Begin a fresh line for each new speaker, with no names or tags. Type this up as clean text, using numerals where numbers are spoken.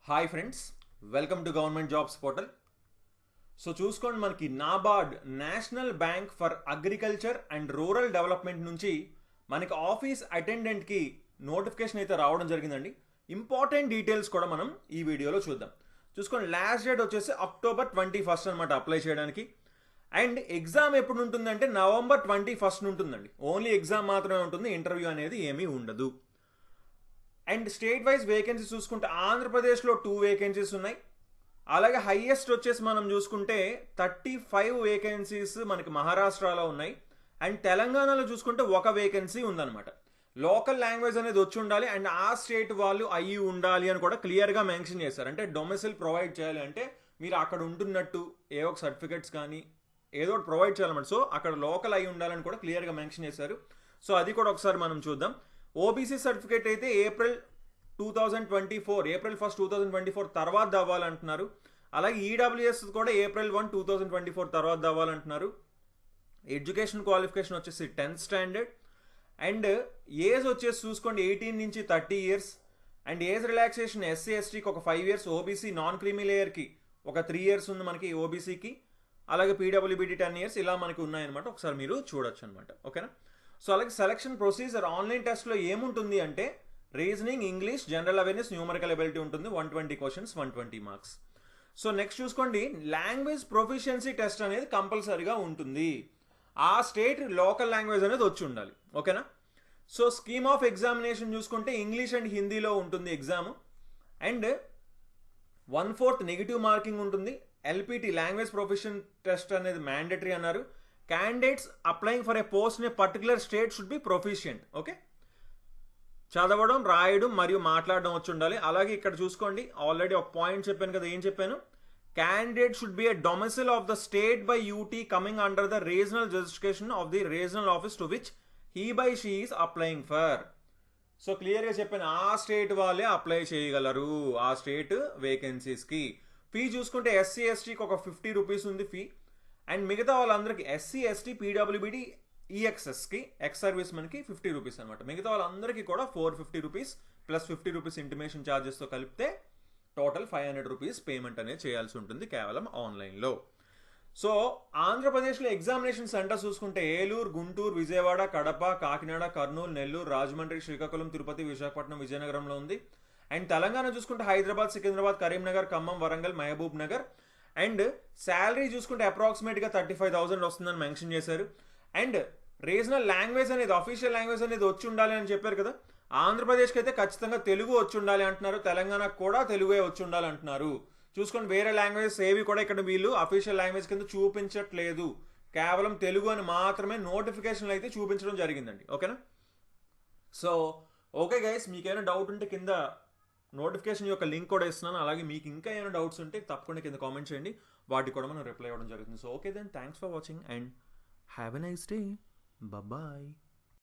Hi friends, welcome to government jobs portal. So చూసుకోండి, మనకి NABARD national bank for agriculture and rural development నుంచి మనకి office అటెండెంట్కి notification అయితే రావడం జరిగిందండి. ఇంపార్టెంట్ డీటెయిల్స్ కూడా మనం ఈ వీడియోలో చూద్దాం. చూసుకోండి, లాస్ట్ డేట్ వచ్చేసి October 21 అనమాట అప్లై చేయడానికి. అండ్ ఎగ్జామ్ ఎప్పుడు ఉంటుందంటే November 21 ఉంటుందండి. ఓన్లీ ఎగ్జామ్ మాత్రమే ఉంటుంది, ఇంటర్వ్యూ అనేది ఏమీ ఉండదు. అండ్ స్టేట్ వైజ్ వేకెన్సీస్ చూసుకుంటే ఆంధ్రప్రదేశ్లో 2 వేకెన్సీస్ ఉన్నాయి. అలాగే హైయెస్ట్ వచ్చేసి మనం చూసుకుంటే 35 వేకెన్సీస్ మనకి మహారాష్ట్రలో ఉన్నాయి. అండ్ తెలంగాణలో చూసుకుంటే 1 వేకెన్సీ ఉందన్నమాట. లోకల్ లాంగ్వేజ్ అనేది వచ్చి ఉండాలి అండ్ ఆ స్టేట్ వాళ్ళు అయ్యి ఉండాలి అని కూడా క్లియర్గా మెన్షన్ చేశారు. అంటే డొమిసైల్ ప్రొవైడ్ చేయాలి అంటే మీరు అక్కడ ఉంటున్నట్టు ఏ ఒక సర్టిఫికెట్స్ కానీ ఏదో ఒకటి ప్రొవైడ్ చేయాలన్నమాట. సో అక్కడ లోకల్ అయి ఉండాలని కూడా క్లియర్గా మెన్షన్ చేశారు. సో అది కూడా ఒకసారి మనం చూద్దాం. ఓబీసీ సర్టిఫికేట్ అయితే ఏప్రిల్ 1, 2024 తర్వాత అవ్వాలంటున్నారు. అలాగే ఈడబ్ల్యూఎస్ కూడా April 1, 2024 తర్వాత అవ్వాలంటున్నారు. ఎడ్యుకేషన్ క్వాలిఫికేషన్ వచ్చేసి 10th స్టాండర్డ్. అండ్ ఏజ్ వచ్చేసి చూసుకోండి 18 నుంచి 30 years. And age relaxation SC ఎస్టీకి ఒక 5 ఇయర్స్, ఓబీసీ నాన్ క్రీమీ లేయర్కి ఒక 3 ఇయర్స్ ఉంది మనకి ఓబీసీకి. అలాగే పీడబ్ల్యూబీటీ 10 ఇయర్స్ ఇలా మనకి ఉన్నాయన్నమాట. ఒకసారి మీరు చూడొచ్చు అనమాట. ఓకేనా? సో అలాగే సెలక్షన్ ప్రొసీజర్ ఆన్లైన్ టెస్ట్లో ఏముంటుంది అంటే reasoning, English, general awareness, numerical ability ఉంటుంది. 120 క్వశ్చన్స్, 120 మార్క్స్. సో నెక్స్ట్ చూసుకోండి, లాంగ్వేజ్ ప్రొఫిషియన్సీ టెస్ట్ అనేది కంపల్సరీగా ఉంటుంది. ఆ స్టేట్ లోకల్ లాంగ్వేజ్ అనేది వచ్చి ఉండాలి. ఓకేనా? సో స్కీమ్ ఆఫ్ ఎగ్జామినేషన్ చూసుకుంటే ఇంగ్లీష్ అండ్ హిందీలో ఉంటుంది ఎగ్జామ్. అండ్ 1/4 నెగిటివ్ మార్కింగ్ ఉంటుంది. ఎల్పిటి లాంగ్వేజ్ ప్రొఫిషియన్ టెస్ట్ అనేది మ్యాండేటరీ అన్నారు. Candidates applying for a post in a particular state should be proficient. Okay, చదవడం, రాయడం మరియు మాట్లాడడం వచ్చి ఉండాలి. అలాగే ఇక్కడ చూసుకోండి, ఆల్రెడీ ఒక పాయింట్ చెప్పాను కదా. ఏం చెప్పాను? Candidate should be a domicile of the state by UT coming under the regional justification of the regional office to which he by she is applying for. So క్లియర్గా చెప్పాను, ఆ స్టేట్ వాళ్ళే apply చేయగలరు ఆ స్టేట్ వేకెన్సీస్కి. Fee చూసుకుంటే SC ఎస్టీకి ఒక 50 రూపీస్ ఉంది ఫీ. అండ్ మిగతా వాళ్ళందరికీ ఎస్సీ ఎస్టీ పీడబ్ల్యూబీడీ ఈఎక్స్ఎస్కి ఎక్స్ సర్వీస్ మనకి 50 రూపీస్ అనమాట. మిగతా వాళ్ళందరికీ కూడా 450 రూపీస్ ప్లస్ 50 రూపీస్ ఇంటిమేషన్ ఛార్జెస్తో కలిపితే టోటల్ 500 రూపీస్ పేమెంట్ అనేది చేయాల్సి ఉంటుంది కేవలం ఆన్లైన్లో. సో ఆంధ్రప్రదేశ్లో ఎగ్జామినేషన్ సెంటర్స్ చూసుకుంటే ఏలూరు, గుంటూరు, విజయవాడ, కడప, కాకినాడ, కర్నూలు, నెల్లూరు, రాజమండ్రి, శ్రీకాకుళం, తిరుపతి, విశాఖపట్నం, విజయనగరంలో ఉంది. అండ్ తెలంగాణ చూసుకుంటే హైదరాబాద్, సికింద్రాబాద్, కరీంనగర్, ఖమ్మం, వరంగల్, మహబూబ్ నగర్. అండ్ శాలరీ చూసుకుంటే అప్రాక్సిమేట్గా 35,000 వస్తుందని మెన్షన్ చేశారు. అండ్ రీజనల్ లాంగ్వేజ్ అనేది, అఫీషియల్ లాంగ్వేజ్ అనేది వచ్చి ఉండాలి అని చెప్పారు కదా. ఆంధ్రప్రదేశ్కి అయితే ఖచ్చితంగా తెలుగు వచ్చి ఉండాలి అంటున్నారు. తెలంగాణకు కూడా తెలుగే వచ్చి ఉండాలి అంటున్నారు. చూసుకోండి, వేరే లాంగ్వేజెస్ ఏవి కూడా ఇక్కడ వీళ్ళు అఫీషియల్ లాంగ్వేజ్ కింద చూపించట్లేదు. కేవలం తెలుగు అని మాత్రమే నోటిఫికేషన్లు అయితే చూపించడం జరిగిందండి. ఓకేనా? సో ఓకే గైస్, మీకేమైనా డౌట్ ఉంటే కింద నోటిఫికేషన్ యొక్క లింక్ కూడా ఇస్తున్నాను. అలాగే మీకు ఇంకా ఏమైనా డౌట్స్ ఉంటే తప్పకుండా కింద కామెంట్ చేయండి, వాటికి కూడా మనం రిప్లై ఇవ్వడం జరుగుతుంది. So okay then, thanks for watching and have a nice day. Bye bye.